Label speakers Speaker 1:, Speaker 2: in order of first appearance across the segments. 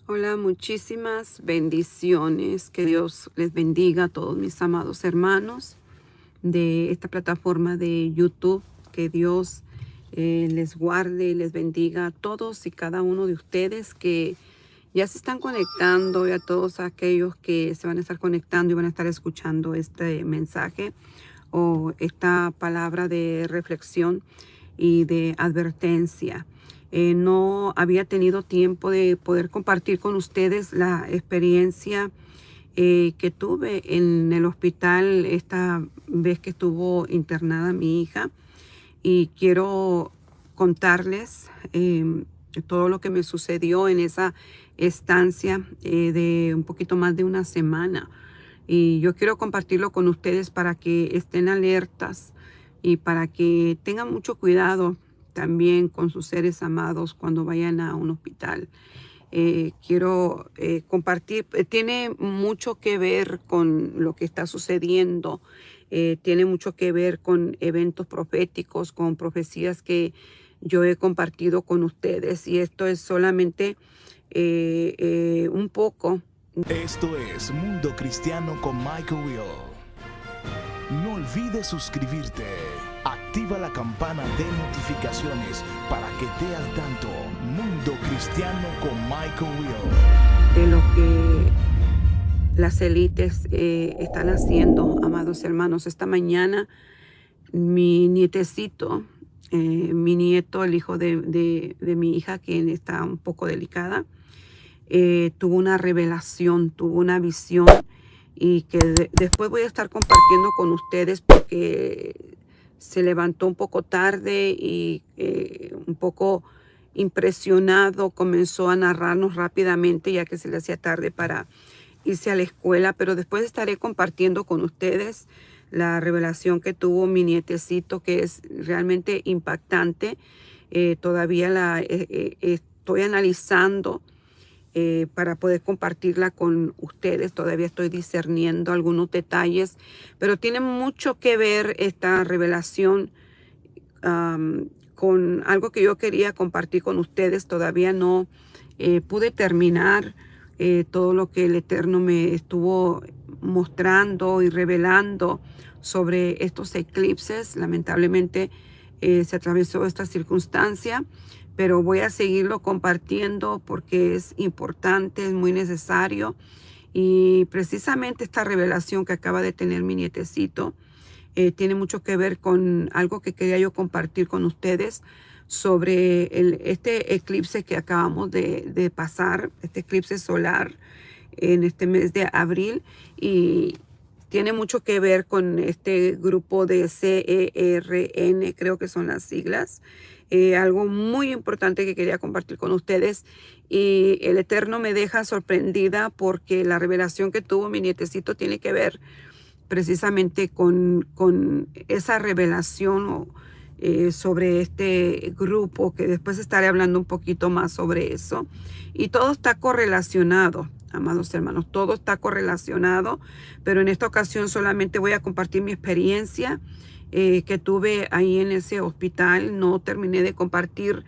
Speaker 1: Hola, muchísimas bendiciones. Que Dios les bendiga a todos mis amados hermanos de esta plataforma de YouTube. Que Dios les guarde y les bendiga a todos y cada uno de ustedes que ya se están conectando y a todos aquellos que se van a estar conectando y van a estar escuchando este mensaje o esta palabra de reflexión y de advertencia. No había tenido tiempo de poder compartir con ustedes la experiencia que tuve en el hospital esta vez que estuvo internada mi hija, y quiero contarles todo lo que me sucedió en esa estancia de un poquito más de una semana. Y yo quiero compartirlo con ustedes para que estén alertas y para que tengan mucho cuidado también con sus seres amados cuando vayan a un hospital. Quiero compartir, tiene mucho que ver con lo que está sucediendo, tiene mucho que ver con eventos proféticos, con profecías que yo he compartido con ustedes, y esto es solamente un poco.
Speaker 2: Esto es Mundo Cristiano con Michael Will. No olvides suscribirte. Activa la campana de notificaciones para que te al tanto. Mundo Cristiano con Michael Will.
Speaker 1: De lo que las élites están haciendo, amados hermanos. Esta mañana mi nietecito, mi nieto, el hijo de mi hija, quien está un poco delicada, tuvo una revelación, tuvo una visión, y que después voy a estar compartiendo con ustedes porque se levantó un poco tarde y un poco impresionado comenzó a narrarnos rápidamente, ya que se le hacía tarde para irse a la escuela. Pero después estaré compartiendo con ustedes la revelación que tuvo mi nietecito, que es realmente impactante. Todavía la estoy analizando para poder compartirla con ustedes. Todavía estoy discerniendo algunos detalles, pero tiene mucho que ver esta revelación con algo que yo quería compartir con ustedes. Todavía no pude terminar todo lo que el Eterno me estuvo mostrando y revelando sobre estos eclipses. Lamentablemente se atravesó esta circunstancia, pero voy a seguirlo compartiendo porque es importante, es muy necesario. Y precisamente esta revelación que acaba de tener mi nietecito tiene mucho que ver con algo que quería yo compartir con ustedes sobre este eclipse que acabamos de pasar, este eclipse solar en este mes de abril. Y tiene mucho que ver con este grupo de CERN, creo que son las siglas. Algo muy importante que quería compartir con ustedes, y el Eterno me deja sorprendida porque la revelación que tuvo mi nietecito tiene que ver precisamente con esa revelación sobre este grupo, que después estaré hablando un poquito más sobre eso. Y todo está correlacionado, amados hermanos, todo está correlacionado, pero en esta ocasión solamente voy a compartir mi experiencia que tuve ahí en ese hospital. No terminé de compartir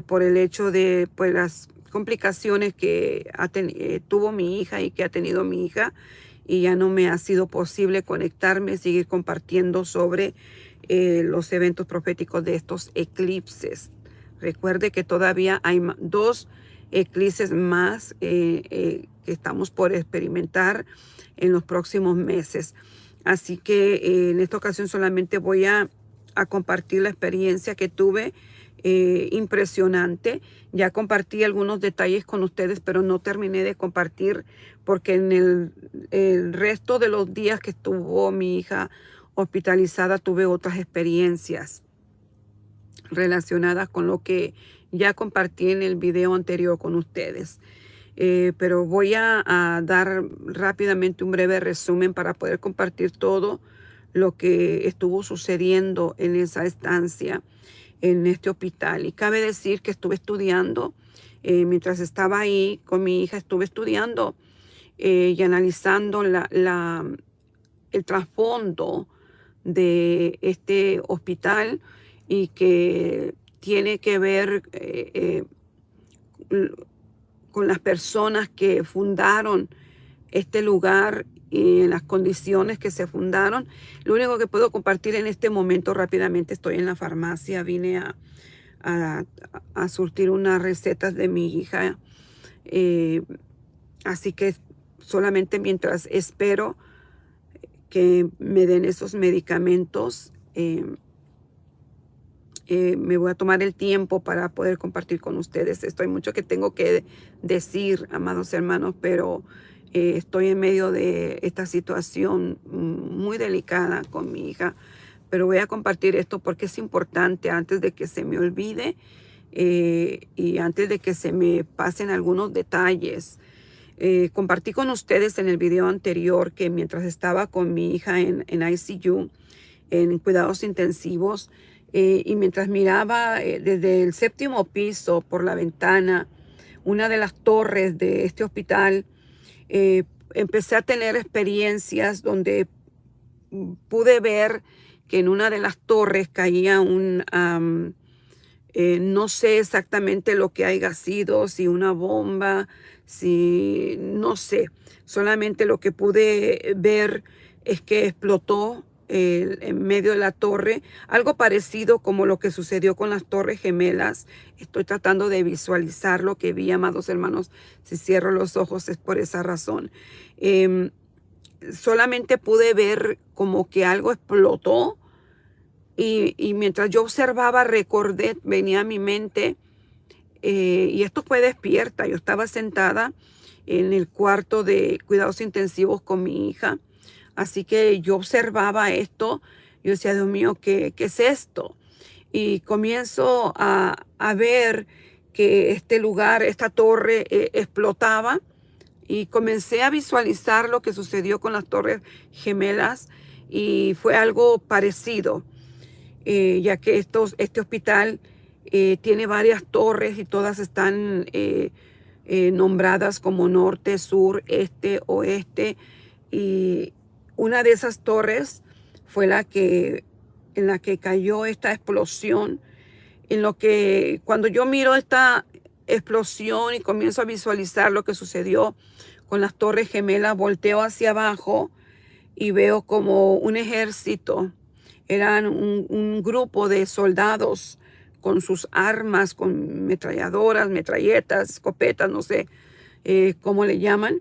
Speaker 1: por el hecho de pues las complicaciones que tuvo mi hija y que ha tenido mi hija, y ya no me ha sido posible conectarme, seguir compartiendo sobre los eventos proféticos de estos eclipses. Recuerde que todavía hay dos eclipses más que estamos por experimentar en los próximos meses. Así que en esta ocasión solamente voy a compartir la experiencia que tuve, impresionante. Ya compartí algunos detalles con ustedes, pero no terminé de compartir porque en el resto de los días que estuvo mi hija hospitalizada tuve otras experiencias relacionadas con lo que ya compartí en el video anterior con ustedes. Pero voy a dar rápidamente un breve resumen para poder compartir todo lo que estuvo sucediendo en esa estancia, en este hospital. Y cabe decir que estuve estudiando, mientras estaba ahí con mi hija, estuve estudiando y analizando el trasfondo de este hospital, y que tiene que ver con las personas que fundaron este lugar y en las condiciones que se fundaron. Lo único que puedo compartir en este momento rápidamente, estoy en la farmacia, vine a surtir unas recetas de mi hija. Así que solamente mientras espero que me den esos medicamentos, me voy a tomar el tiempo para poder compartir con ustedes. Esto hay mucho que tengo que decir, amados hermanos, pero estoy en medio de esta situación muy delicada con mi hija. Pero voy a compartir esto porque es importante antes de que se me olvide y antes de que se me pasen algunos detalles. Compartí con ustedes en el video anterior que mientras estaba con mi hija en ICU, en cuidados intensivos, y mientras miraba desde el 7º piso por la ventana, una de las torres de este hospital, empecé a tener experiencias donde pude ver que en una de las torres caía no sé exactamente lo que haya sido, si una bomba, si no sé. Solamente lo que pude ver es que explotó en medio de la torre, algo parecido como lo que sucedió con las Torres Gemelas. Estoy tratando de visualizar lo que vi, amados hermanos. Si cierro los ojos es por esa razón. Solamente pude ver como que algo explotó y mientras yo observaba recordé, venía a mi mente, y esto fue despierta. Yo estaba sentada en el cuarto de cuidados intensivos con mi hija. Así que yo observaba esto, yo decía, Dios mío, ¿qué es esto? Y comienzo a ver que este lugar, esta torre explotaba y comencé a visualizar lo que sucedió con las Torres Gemelas y fue algo parecido, ya que este hospital tiene varias torres y todas están nombradas como norte, sur, este, oeste, y una de esas torres fue en la que cayó esta explosión. Cuando yo miro esta explosión y comienzo a visualizar lo que sucedió con las Torres Gemelas, volteo hacia abajo y veo como un ejército. Eran un grupo de soldados con sus armas, con metralladoras, metralletas, escopetas, no sé cómo le llaman.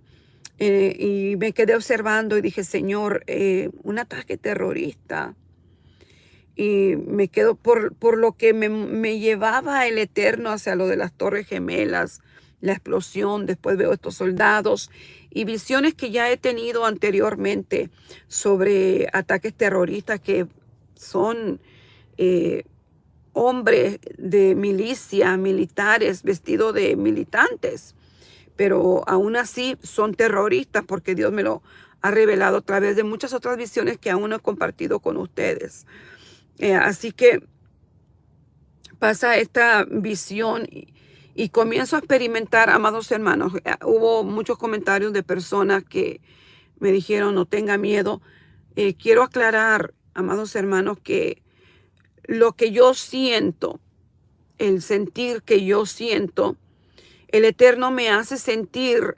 Speaker 1: Y me quedé observando y dije, Señor, un ataque terrorista. Y me quedo por lo que me llevaba el Eterno hacia lo de las Torres Gemelas, la explosión. Después veo estos soldados y visiones que ya he tenido anteriormente sobre ataques terroristas que son hombres de milicia, militares vestidos de militantes. Pero aún así son terroristas porque Dios me lo ha revelado a través de muchas otras visiones que aún no he compartido con ustedes. Así que pasa esta visión y comienzo a experimentar, amados hermanos. Hubo muchos comentarios de personas que me dijeron, no tenga miedo. Quiero aclarar, amados hermanos, que lo que yo siento, el sentir que yo siento, el Eterno me hace sentir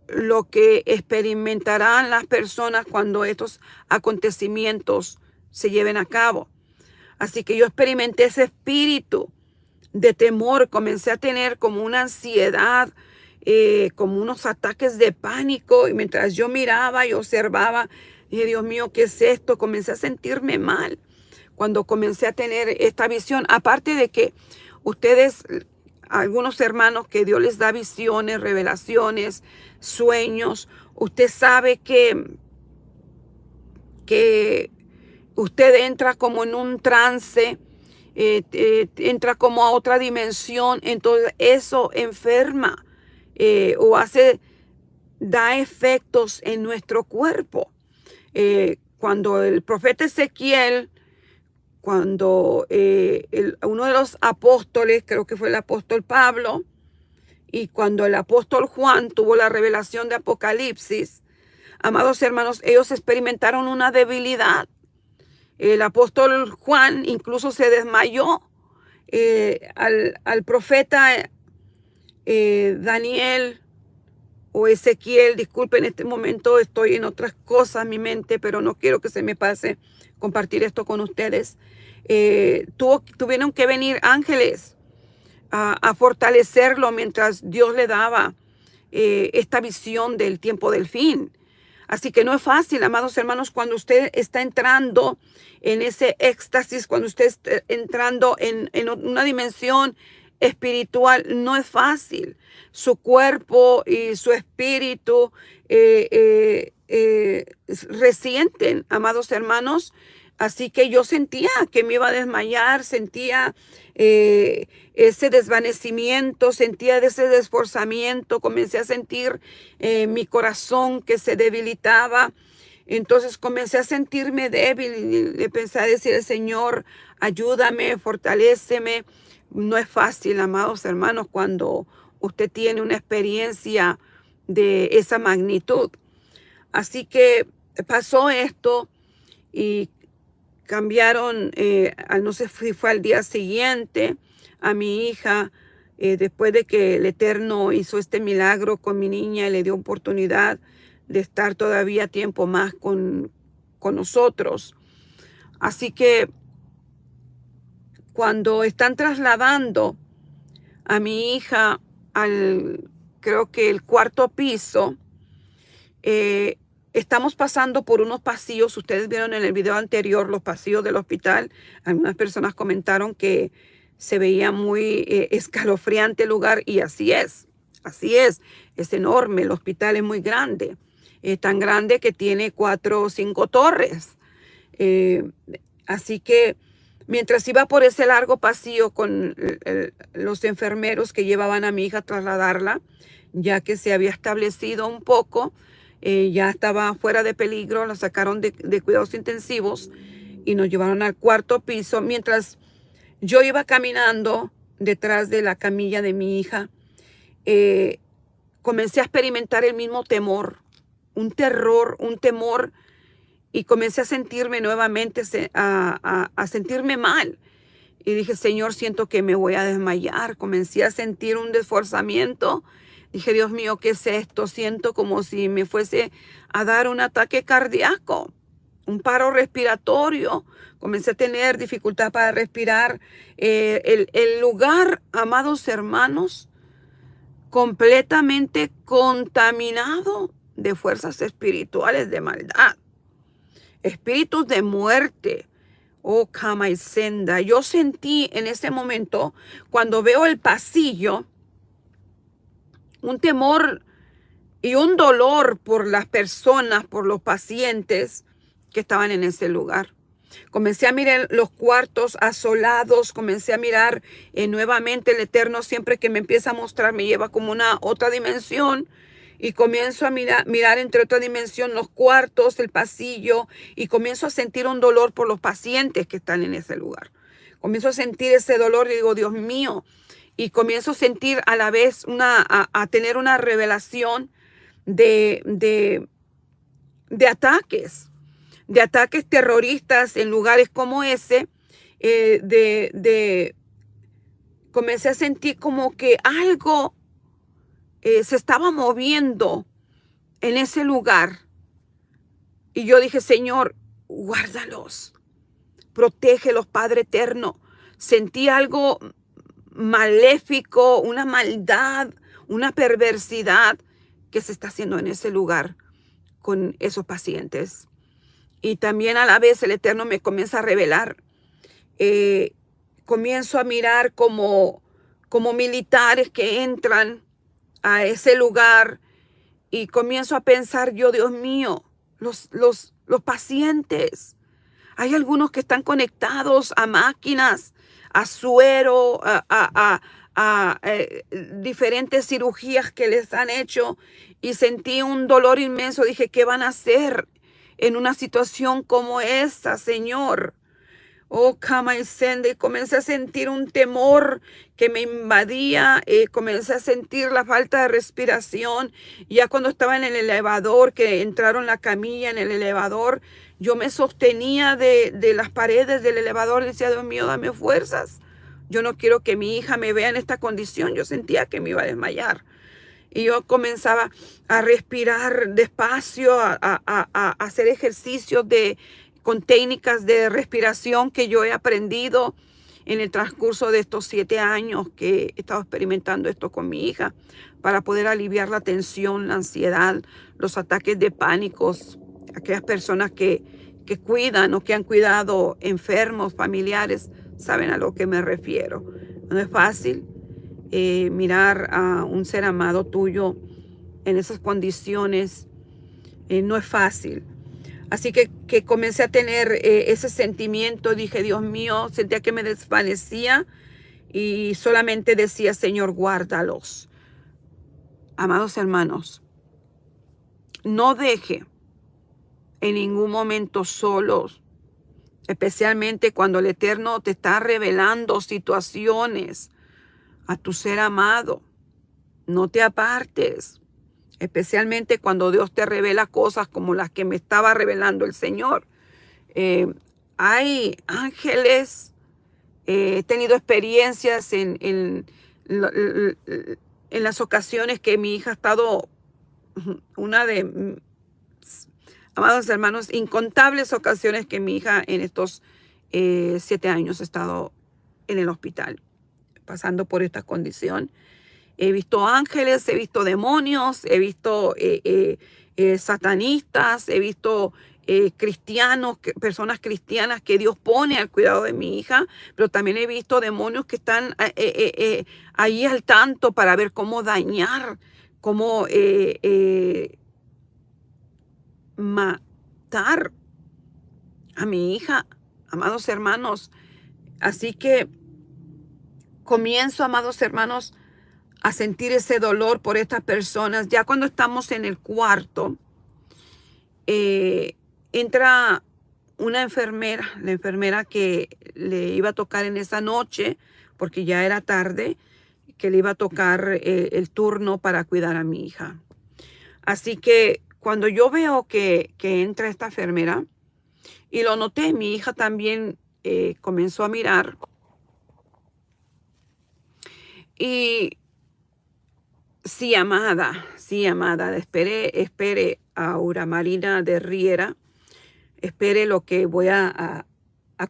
Speaker 1: lo que experimentarán las personas cuando estos acontecimientos se lleven a cabo. Así que yo experimenté ese espíritu de temor, comencé a tener como una ansiedad, como unos ataques de pánico. Y mientras yo miraba y observaba, dije, Dios mío, ¿qué es esto? Comencé a sentirme mal cuando comencé a tener esta visión. Aparte de que ustedes, algunos hermanos que Dios les da visiones, revelaciones, sueños, usted sabe que usted entra como en un trance, entra como a otra dimensión, entonces eso enferma o da efectos en nuestro cuerpo. Cuando el profeta Ezequiel, cuando uno de los apóstoles, creo que fue el apóstol Pablo, y cuando el apóstol Juan tuvo la revelación de Apocalipsis, amados hermanos, ellos experimentaron una debilidad. El apóstol Juan incluso se desmayó. Al profeta Daniel o Ezequiel, disculpen, en este momento estoy en otras cosas en mi mente, pero no quiero que se me pase compartir esto con ustedes. Tuvieron que venir ángeles a fortalecerlo mientras Dios le daba esta visión del tiempo del fin. Así que no es fácil, amados hermanos, cuando usted está entrando en ese éxtasis, cuando usted está entrando en una dimensión espiritual, no es fácil. Su cuerpo y su espíritu resienten, amados hermanos. Así que yo sentía que me iba a desmayar, sentía ese desvanecimiento, sentía ese desforzamiento, comencé a sentir mi corazón que se debilitaba. Entonces comencé a sentirme débil y le pensé a decir al Señor, ayúdame, fortaléceme. No es fácil, amados hermanos, cuando usted tiene una experiencia de esa magnitud. Así que pasó esto y cambiaron, no sé si fue al día siguiente, a mi hija, después de que el Eterno hizo este milagro con mi niña y le dio oportunidad de estar todavía tiempo más con nosotros. Así que cuando están trasladando a mi hija creo que el cuarto piso, estamos pasando por unos pasillos. Ustedes vieron en el video anterior los pasillos del hospital. Algunas personas comentaron que se veía muy escalofriante el lugar y así es, es enorme. El hospital es muy grande, tan grande que tiene 4 o 5 torres. Así que mientras iba por ese largo pasillo con los enfermeros que llevaban a mi hija a trasladarla, ya que se había establecido un poco, ya estaba fuera de peligro, la sacaron de cuidados intensivos y nos llevaron al cuarto piso. Mientras yo iba caminando detrás de la camilla de mi hija, comencé a experimentar el mismo temor, un terror, un temor, y comencé a sentirme nuevamente, a sentirme mal. Y dije, Señor, siento que me voy a desmayar. Comencé a sentir un desforzamiento. Dije, Dios mío, ¿qué es esto? Siento como si me fuese a dar un ataque cardíaco, un paro respiratorio. Comencé a tener dificultad para respirar. El lugar, amados hermanos, completamente contaminado de fuerzas espirituales de maldad, espíritus de muerte. Oh, cama y senda. Yo sentí en ese momento, cuando veo el pasillo, un temor y un dolor por las personas, por los pacientes que estaban en ese lugar. Comencé a mirar los cuartos asolados, comencé a mirar nuevamente. El Eterno siempre que me empieza a mostrar me lleva como una otra dimensión y comienzo a mirar entre otra dimensión los cuartos, el pasillo, y comienzo a sentir un dolor por los pacientes que están en ese lugar. Comienzo a sentir ese dolor y digo, Dios mío, y comienzo a sentir a la vez a tener una revelación de ataques terroristas en lugares como ese. Comencé a sentir como que algo se estaba moviendo en ese lugar. Y yo dije, Señor, guárdalos, protégelos, Padre eterno. Sentí algo maléfico, una maldad, una perversidad que se está haciendo en ese lugar con esos pacientes. Y también a la vez el Eterno me comienza a revelar. Comienzo a mirar como militares que entran a ese lugar y comienzo a pensar yo, Dios mío, los pacientes. Hay algunos que están conectados a máquinas, a suero, a diferentes cirugías que les han hecho, y sentí un dolor inmenso. Dije, ¿qué van a hacer en una situación como esta, Señor? Oh, cama y senda, y comencé a sentir un temor que me invadía, comencé a sentir la falta de respiración. Ya cuando estaba en el elevador, que entraron la camilla en el elevador, yo me sostenía de las paredes del elevador y decía, Dios mío, dame fuerzas. yo no quiero que mi hija me vea en esta condición. Yo sentía que me iba a desmayar. Y yo comenzaba a respirar despacio, a hacer ejercicios con técnicas de respiración que yo he aprendido en el transcurso de estos 7 años que he estado experimentando esto con mi hija, para poder aliviar la tensión, la ansiedad, los ataques de pánicos, aquellas personas que cuidan o que han cuidado enfermos, familiares, saben a lo que me refiero. No es fácil mirar a un ser amado tuyo en esas condiciones, no es fácil. Así que comencé a tener ese sentimiento. Dije, Dios mío, sentía que me desvanecía y solamente decía, Señor, guárdalos. Amados hermanos, no deje en ningún momento solos, especialmente cuando el Eterno te está revelando situaciones a tu ser amado. No te apartes, especialmente cuando Dios te revela cosas como las que me estaba revelando el Señor. Hay ángeles, he tenido experiencias en las ocasiones que mi hija ha estado, amados hermanos, incontables ocasiones que mi hija en estos 7 años ha estado en el hospital, pasando por esta condición. He visto ángeles, he visto demonios, he visto satanistas, he visto cristianos, personas cristianas que Dios pone al cuidado de mi hija, pero también he visto demonios que están ahí al tanto para ver cómo dañar, cómo matar a mi hija, amados hermanos. Así que comienzo, amados hermanos, a sentir ese dolor por estas personas. Ya cuando estamos en el cuarto, entra una enfermera, la enfermera que le iba a tocar en esa noche, porque ya era tarde, que le iba a tocar el turno para cuidar a mi hija. Así que cuando yo veo que entra esta enfermera, y lo noté, mi hija también comenzó a mirar. Y sí, amada, espere a Aura Marina de Riera, espere lo que voy a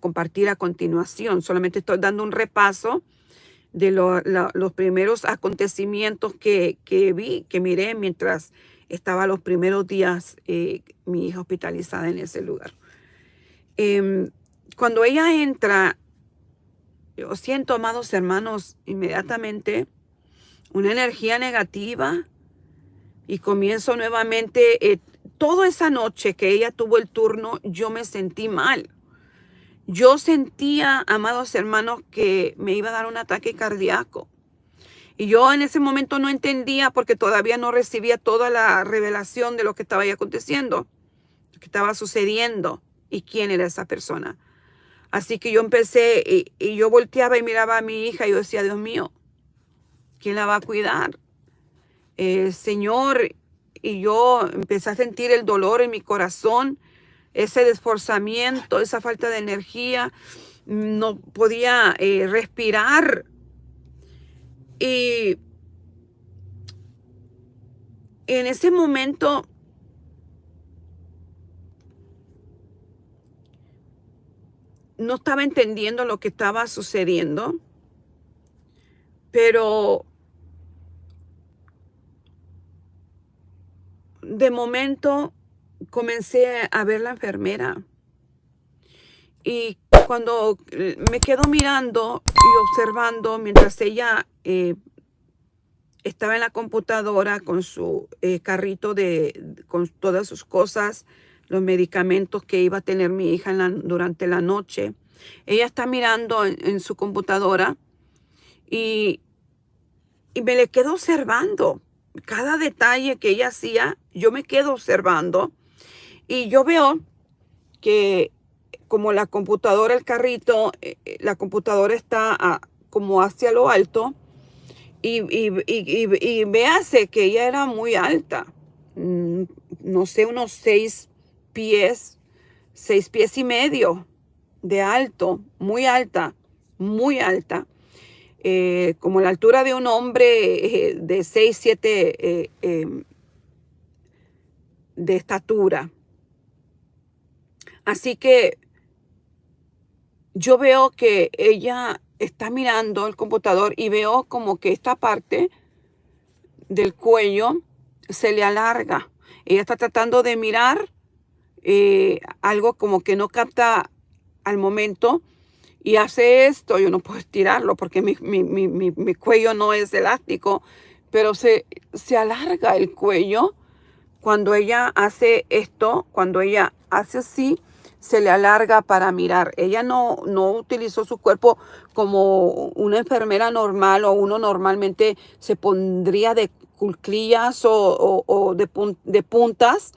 Speaker 1: compartir a continuación. Solamente estoy dando un repaso de los primeros acontecimientos que miré mientras estaba los primeros días mi hija hospitalizada en ese lugar. Cuando ella entra, yo siento, amados hermanos, inmediatamente una energía negativa y comienzo nuevamente. Toda esa noche que ella tuvo el turno, yo me sentí mal. Yo sentía, amados hermanos, que me iba a dar un ataque cardíaco. Y yo en ese momento no entendía, porque todavía no recibía toda la revelación de lo que estaba ahí aconteciendo, lo que estaba sucediendo y quién era esa persona. Así que yo empecé y yo volteaba y miraba a mi hija y yo decía, Dios mío, ¿quién la va a cuidar? Señor, y yo empecé a sentir el dolor en mi corazón, ese desforzamiento, esa falta de energía, no podía respirar. Y en ese momento no estaba entendiendo lo que estaba sucediendo, pero de momento comencé a ver la enfermera. Y cuando me quedo mirando y observando mientras ella estaba en la computadora con su carrito con todas sus cosas, los medicamentos que iba a tener mi hija durante la noche, ella está mirando en su computadora y me le quedo observando. Cada detalle que ella hacía, yo me quedo observando y yo veo que como la computadora, el carrito, la computadora está como hacia lo alto y véase que ella era muy alta, no sé, unos 6 pies y medio de alto, muy alta, muy alta. como la altura de un hombre de 6, 7 de estatura. Así que yo veo que ella está mirando el computador y veo como que esta parte del cuello se le alarga. Ella está tratando de mirar algo como que no capta al momento y hace esto. Yo no puedo estirarlo porque mi cuello no es elástico, pero se alarga el cuello cuando ella hace esto. Cuando ella hace así, se le alarga para mirar. Ella no utilizó su cuerpo como una enfermera normal o uno normalmente se pondría de cuclillas o de puntas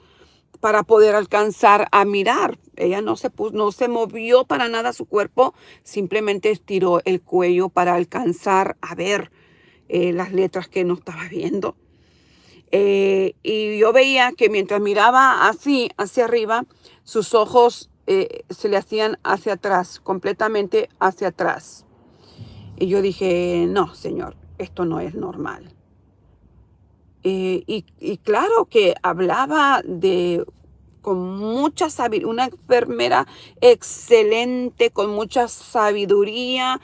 Speaker 1: para poder alcanzar a mirar. Ella no se movió para nada su cuerpo, simplemente estiró el cuello para alcanzar a ver las letras que no estaba viendo. Y yo veía que mientras miraba así, hacia arriba, sus ojos se le hacían hacia atrás, completamente hacia atrás. Y yo dije, no, señor, esto no es normal. Y claro que hablaba con mucha sabiduría, una enfermera excelente, con mucha sabiduría,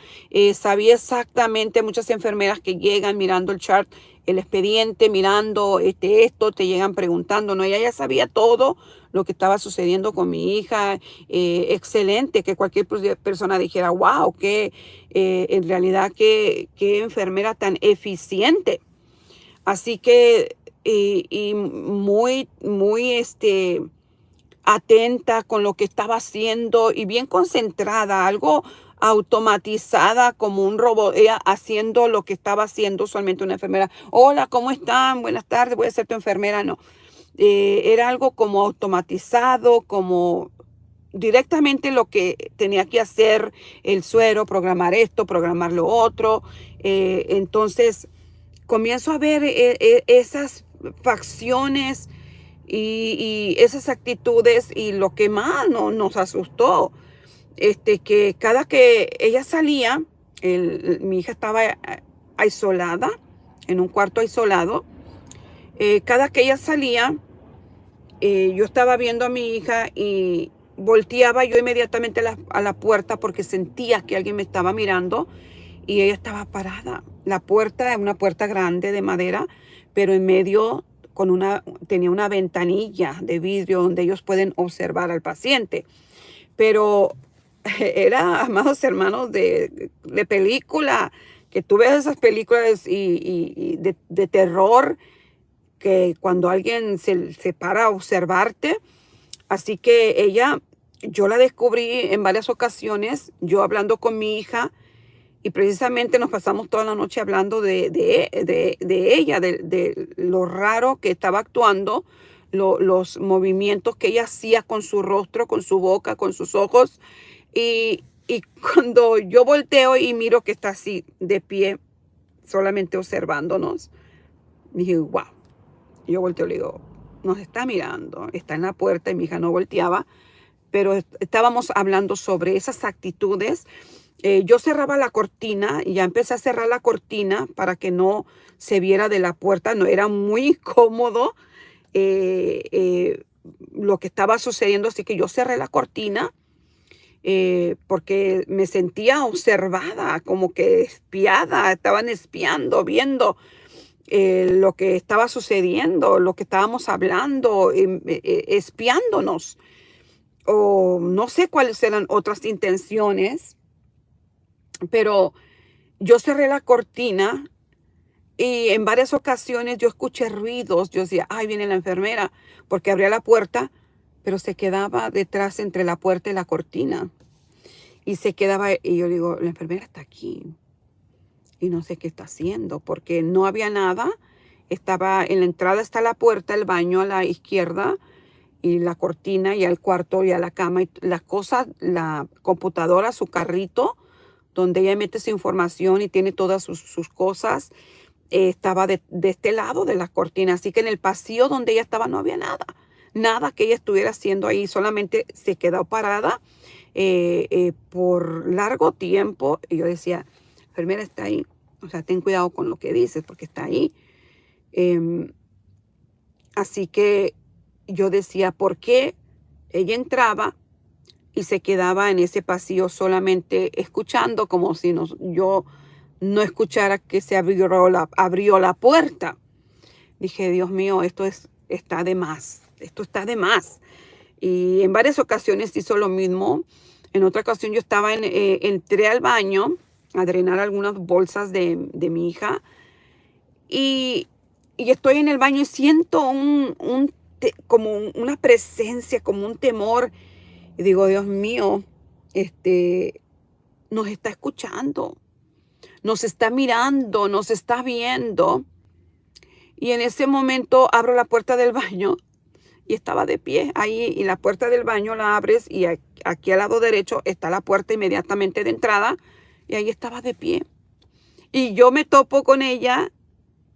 Speaker 1: sabía exactamente. Muchas enfermeras que llegan mirando el chart, el expediente, mirando esto, te llegan preguntando, ¿no? Ella ya sabía todo lo que estaba sucediendo con mi hija, excelente, que cualquier persona dijera, wow, en realidad qué enfermera tan eficiente. Así que, y muy, muy, atenta con lo que estaba haciendo y bien concentrada, algo automatizada como un robot, ella haciendo lo que estaba haciendo usualmente una enfermera. Hola, ¿cómo están? Buenas tardes, voy a ser tu enfermera. No, era algo como automatizado, como directamente lo que tenía que hacer el suero, programar esto, programar lo otro. Entonces, comienzo a ver esas facciones y esas actitudes, y lo que más nos asustó, que cada que ella salía, mi hija estaba aislada, en un cuarto aislado. Cada que ella salía, yo estaba viendo a mi hija y volteaba yo inmediatamente a la puerta porque sentía que alguien me estaba mirando, y ella estaba parada. La puerta es una puerta grande de madera, pero en medio tenía una ventanilla de vidrio donde ellos pueden observar al paciente. Pero era, amados hermanos, de película, que tú ves esas películas y de terror, que cuando alguien se para a observarte. Así que yo la descubrí en varias ocasiones, yo hablando con mi hija, y precisamente nos pasamos toda la noche hablando de ella, de lo raro que estaba actuando, los movimientos que ella hacía con su rostro, con su boca, con sus ojos. Y cuando yo volteo y miro que está así de pie, solamente observándonos, dije, wow. Yo volteo y le digo, nos está mirando, está en la puerta, y mi hija no volteaba, pero estábamos hablando sobre esas actitudes. Yo cerraba la cortina y ya empecé a cerrar la cortina para que no se viera de la puerta. No era muy cómodo lo que estaba sucediendo, así que yo cerré la cortina porque me sentía observada, como que espiada. Estaban espiando, viendo lo que estaba sucediendo, lo que estábamos hablando, espiándonos, o no sé cuáles eran otras intenciones. Pero yo cerré la cortina y en varias ocasiones yo escuché ruidos. Yo decía, ay, viene la enfermera, porque abría la puerta, pero se quedaba detrás entre la puerta y la cortina. Y se quedaba, y yo digo, la enfermera está aquí y no sé qué está haciendo, porque no había nada. Estaba en la entrada, está la puerta, el baño a la izquierda, y la cortina, y al cuarto, y a la cama, y las cosas, la computadora, su carrito, donde ella mete su información y tiene todas sus cosas, estaba de este lado de la cortina. Así que en el pasillo donde ella estaba no había nada que ella estuviera haciendo ahí. Solamente se quedó parada por largo tiempo. Y yo decía, enfermera está ahí. O sea, ten cuidado con lo que dices porque está ahí. Así que yo decía, ¿por qué ella entraba y se quedaba en ese pasillo solamente escuchando como si yo no escuchara que se abrió la puerta? Dije, Dios mío, está de más, esto está de más. Y en varias ocasiones hizo lo mismo. En otra ocasión yo entré al baño a drenar algunas bolsas de mi hija y estoy en el baño y siento como una presencia, como un temor. Y digo, Dios mío, nos está escuchando, nos está mirando, nos está viendo. Y en ese momento abro la puerta del baño y estaba de pie ahí. Y la puerta del baño la abres y aquí al lado derecho está la puerta inmediatamente de entrada. Y ahí estaba de pie. Y yo me topo con ella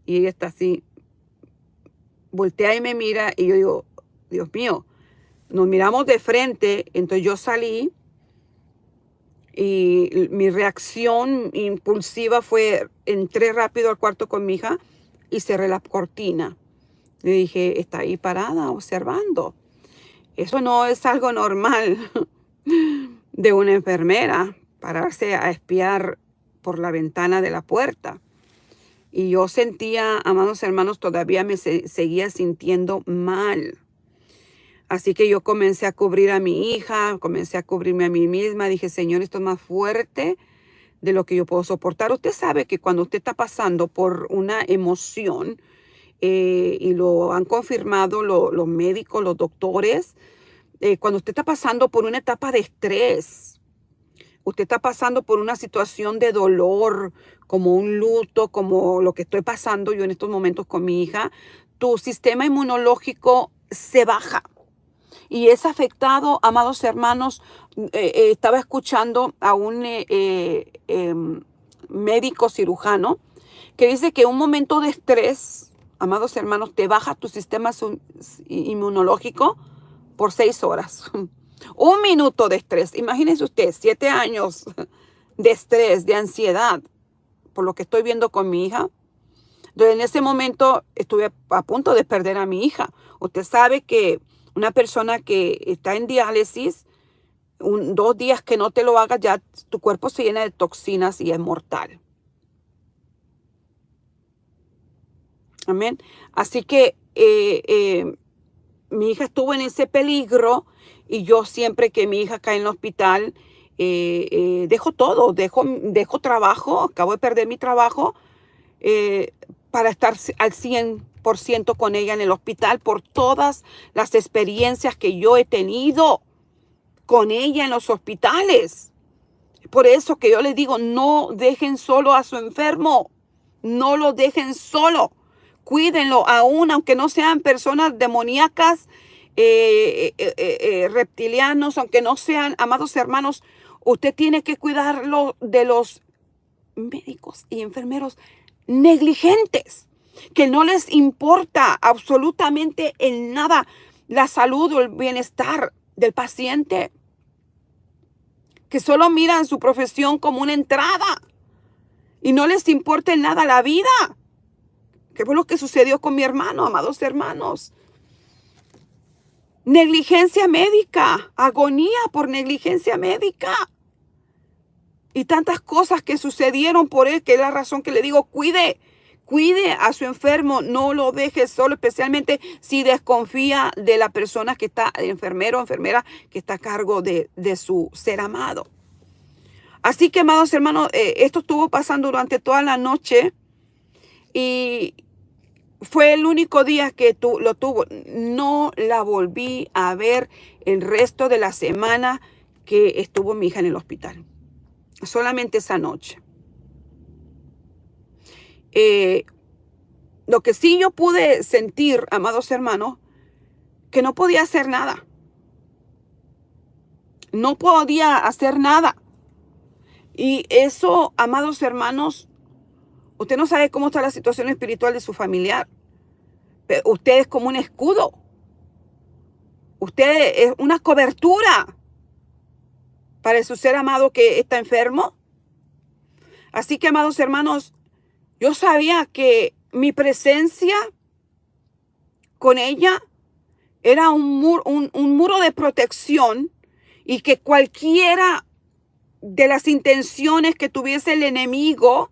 Speaker 1: y ella está así. Voltea y me mira y yo digo, Dios mío, nos miramos de frente. Entonces yo salí y mi reacción impulsiva fue, entré rápido al cuarto con mi hija y cerré la cortina. Le dije, está ahí parada observando. Eso no es algo normal de una enfermera, pararse a espiar por la ventana de la puerta. Y yo sentía, amados hermanos, todavía me seguía sintiendo mal. Así que yo comencé a cubrir a mi hija, comencé a cubrirme a mí misma. Dije, Señor, esto es más fuerte de lo que yo puedo soportar. Usted sabe que cuando usted está pasando por una emoción, y lo han confirmado los médicos, los doctores, cuando usted está pasando por una etapa de estrés, usted está pasando por una situación de dolor, como un luto, como lo que estoy pasando yo en estos momentos con mi hija, tu sistema inmunológico se baja. Y es afectado, amados hermanos. Estaba escuchando a un médico cirujano que dice que un momento de estrés, amados hermanos, te baja tu sistema inmunológico por 6 horas. Un minuto de estrés. Imagínese usted, 7 años de estrés, de ansiedad, por lo que estoy viendo con mi hija. Entonces, en ese momento estuve a punto de perder a mi hija. Usted sabe que una persona que está en diálisis, 2 días que no te lo hagas, ya tu cuerpo se llena de toxinas y es mortal. Amén. Así que mi hija estuvo en ese peligro y yo siempre que mi hija cae en el hospital, dejo todo, dejo trabajo, acabo de perder mi trabajo para estar al 100% con ella en el hospital por todas las experiencias que yo he tenido con ella en los hospitales. Por eso que yo les digo, no dejen solo a su enfermo, no lo dejen solo. Cuídenlo, aún aunque no sean personas demoníacas, reptilianos, aunque no sean, amados hermanos, usted tiene que cuidarlo de los médicos y enfermeros negligentes, que no les importa absolutamente en nada la salud o el bienestar del paciente, que solo miran su profesión como una entrada y no les importa en nada la vida. ¿Qué fue lo que sucedió con mi hermano, amados hermanos? Negligencia médica, agonía por negligencia médica. Y tantas cosas que sucedieron por él, que es la razón que le digo, cuide a su enfermo, no lo deje solo, especialmente si desconfía de la persona que está, enfermero o enfermera, que está a cargo de su ser amado. Así que, amados hermanos, esto estuvo pasando durante toda la noche y fue el único día que lo tuvo. No la volví a ver el resto de la semana que estuvo mi hija en el hospital. Solamente esa noche. Lo que sí yo pude sentir, amados hermanos, que no podía hacer nada. No podía hacer nada. Y eso, amados hermanos, usted no sabe cómo está la situación espiritual de su familiar. Pero usted es como un escudo. Usted es una cobertura para su ser amado que está enfermo. Así que, amados hermanos, yo sabía que mi presencia con ella era un muro de protección y que cualquiera de las intenciones que tuviese el enemigo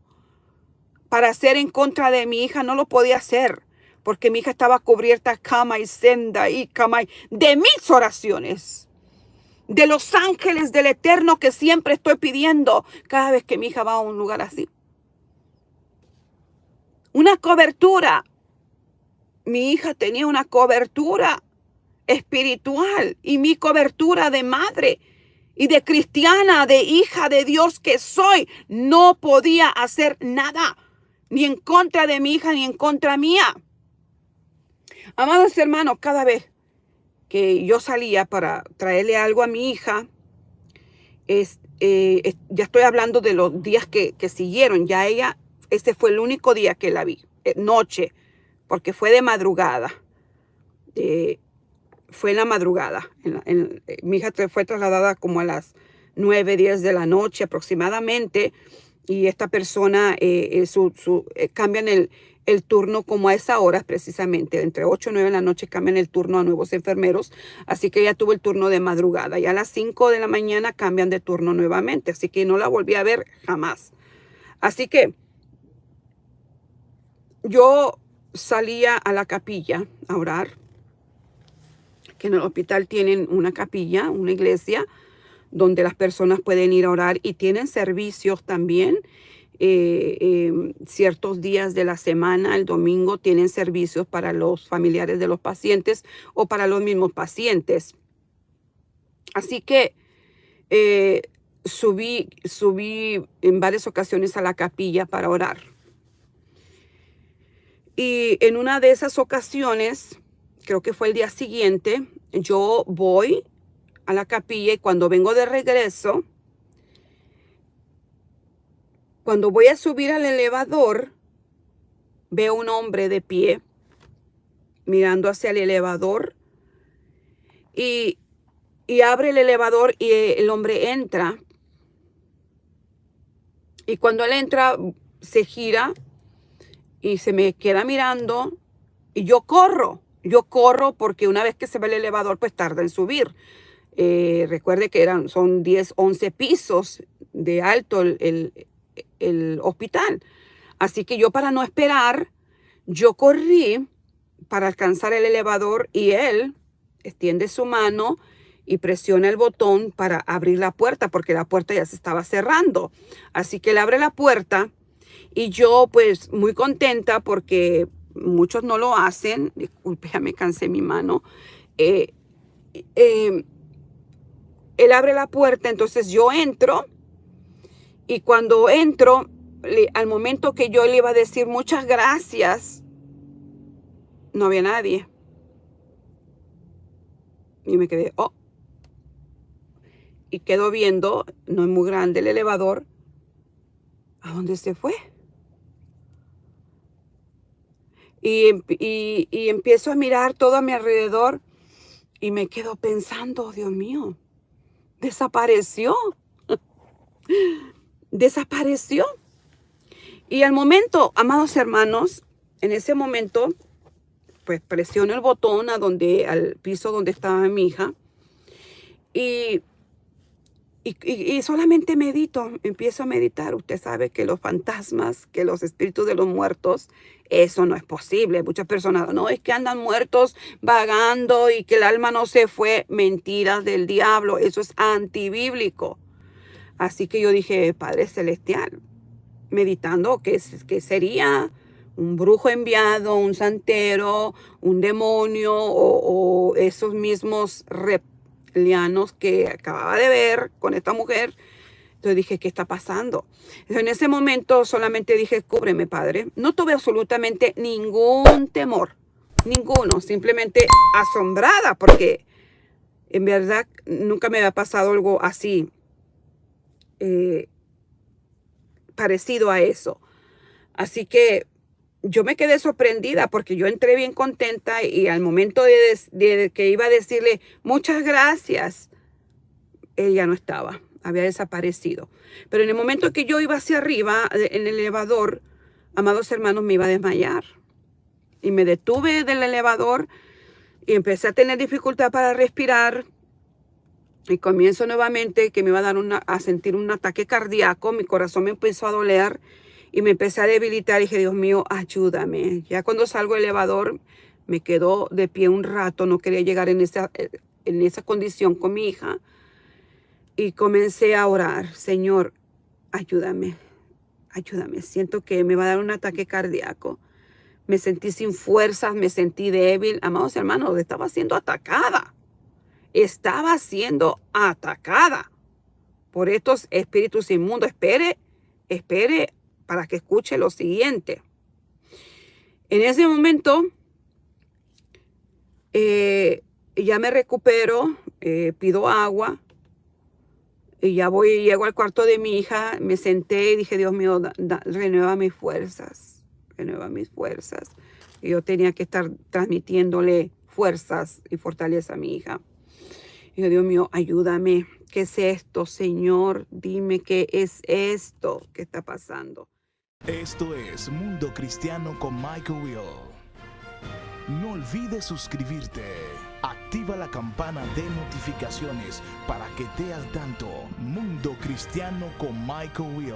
Speaker 1: para hacer en contra de mi hija no lo podía hacer, porque mi hija estaba cubierta cama y senda y cama de mis oraciones, de los ángeles del Eterno que siempre estoy pidiendo cada vez que mi hija va a un lugar así. Una cobertura. Mi hija tenía una cobertura espiritual y mi cobertura de madre y de cristiana, de hija de Dios que soy, no podía hacer nada, ni en contra de mi hija, ni en contra mía. Amados hermanos, cada vez que yo salía para traerle algo a mi hija, ya estoy hablando de los días que siguieron, ya ella, este fue el único día que la vi, noche, porque fue de madrugada. Fue en la madrugada. Mi hija fue trasladada como a las 9, 10 de la noche aproximadamente. Y esta persona cambian el turno como a esa hora precisamente. Entre 8 y 9 de la noche cambian el turno a nuevos enfermeros. Así que ella tuvo el turno de madrugada. Y a las 5 de la mañana cambian de turno nuevamente. Así que no la volví a ver jamás. Así que yo salía a la capilla a orar. Que en el hospital tienen una capilla, una iglesia, donde las personas pueden ir a orar y tienen servicios también. Ciertos días de la semana, el domingo, tienen servicios para los familiares de los pacientes o para los mismos pacientes. Así que subí en varias ocasiones a la capilla para orar. Y en una de esas ocasiones, creo que fue el día siguiente, yo voy a la capilla y cuando vengo de regreso, cuando voy a subir al elevador, veo un hombre de pie mirando hacia el elevador y abre el elevador y el hombre entra. Y cuando él entra, se gira y se me queda mirando y yo corro porque una vez que se ve el elevador, pues tarda en subir. Recuerde que son 10, 11 pisos de alto el hospital. Así que yo, para no esperar, yo corrí para alcanzar el elevador y él extiende su mano y presiona el botón para abrir la puerta porque la puerta ya se estaba cerrando. Así que él abre la puerta y yo, pues, muy contenta porque muchos no lo hacen. Disculpe, ya me cansé mi mano. Él abre la puerta, entonces yo entro. Y cuando entro, al momento que yo le iba a decir muchas gracias, no había nadie. Y me quedé, Y quedo viendo, no es muy grande el elevador, ¿a dónde se fue? Y empiezo a mirar todo a mi alrededor y me quedo pensando, Dios mío, desapareció. Desapareció. Y al momento, amados hermanos, en ese momento, pues presiono el botón al piso donde estaba mi hija y solamente empiezo a meditar. Usted sabe que los fantasmas, que los espíritus de los muertos, eso no es posible. Muchas personas, no, es que andan muertos vagando y que el alma no se fue. Mentiras del diablo, eso es antibíblico. Así que yo dije, Padre Celestial, meditando que sería un brujo enviado, un santero, un demonio o esos mismos reptilianos que acababa de ver con esta mujer. Entonces dije, ¿qué está pasando? Entonces, en ese momento solamente dije, cúbreme, Padre. No tuve absolutamente ningún temor, ninguno, simplemente asombrada porque en verdad nunca me había pasado algo así. Parecido a eso. Así que yo me quedé sorprendida porque yo entré bien contenta y al momento de que iba a decirle muchas gracias, él ya no estaba. había desaparecido. Pero en el momento que yo iba hacia arriba, en el elevador, amados hermanos, me iba a desmayar. Y me detuve del elevador y empecé a tener dificultad para respirar. Y comienzo nuevamente que me iba a dar a sentir un ataque cardíaco. Mi corazón me empezó a doler y me empecé a debilitar. Y dije, Dios mío, ayúdame. Ya cuando salgo del elevador, me quedo de pie un rato. No quería llegar en esa condición con mi hija. Y comencé a orar. Señor, ayúdame. Ayúdame. Siento que me va a dar un ataque cardíaco. Me sentí sin fuerzas, me sentí débil. Amados hermanos, estaba siendo atacada. Estaba siendo atacada por estos espíritus inmundos. Espere para que escuche lo siguiente. En ese momento, ya me recupero, pido agua. Y ya llego al cuarto de mi hija, me senté y dije, Dios mío, renueva mis fuerzas. Renueva mis fuerzas. Y yo tenía que estar transmitiéndole fuerzas y fortaleza a mi hija. Y yo, Dios mío, ayúdame. ¿Qué es esto, Señor? Dime qué es esto que está pasando.
Speaker 2: Esto es Mundo Cristiano con Michael Will. No olvides suscribirte. Activa la campana de notificaciones para que estés al tanto. Mundo Cristiano con Michael Will.